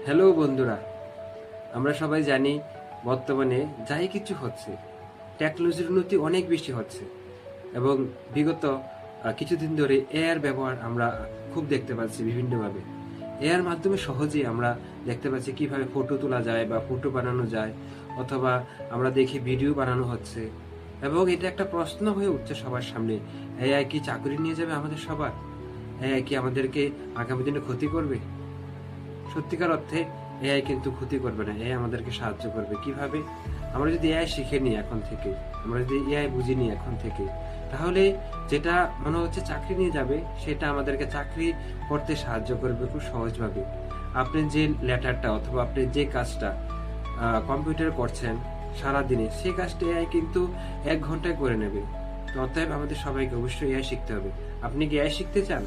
Hello বন্ধুরা, আমরা সবাই জানি বর্তমানে যাই কিছু হচ্ছে টেকনোলজির উন্নতি অনেক বেশি হচ্ছে এবং বিগত কিছুদিন ধরে এআর ব্যবহার আমরা খুব দেখতে পাচ্ছি বিভিন্নভাবে। এআর মাধ্যমে সহজেই আমরা দেখতে পাচ্ছি কিভাবে ফটো তোলা যায় বা ফটো বানানো যায়, অথবা আমরা দেখি ভিডিও বানানো হচ্ছে। এবং এটা একটা প্রশ্ন হয়ে উঠছে সবার সামনে, এআই কি চাকরি নিয়ে যাবে আমাদের সবার? এআই কি আমাদেরকে আগামী দিনে ক্ষতি করবে? সত্যিকার অর্থে এআই কিন্তু ক্ষতি করবে না, এআই আমাদেরকে সাহায্য করবে। কিভাবে? আমরা যদি এআই শিখে নিই এখন থেকে, আমরা যদি এআই বুঝে নিই এখন থেকে, তাহলে যেটা মনে হচ্ছে চাকরি নিয়ে যাবে সেটা আমাদেরকে চাকরি করতে সাহায্য করবে খুব সহজভাবে। আপনি যে লেটারটা অথবা আপনি যে কাজটা কম্পিউটারে করছেন সারাদিনে, সেই কাজটা এআই কিন্তু 1 ঘন্টায় করে নেবে। তো অতএব আমাদের সবাইকে অবশ্যই এআই শিখতে হবে। আপনি কি এআই শিখতে চান?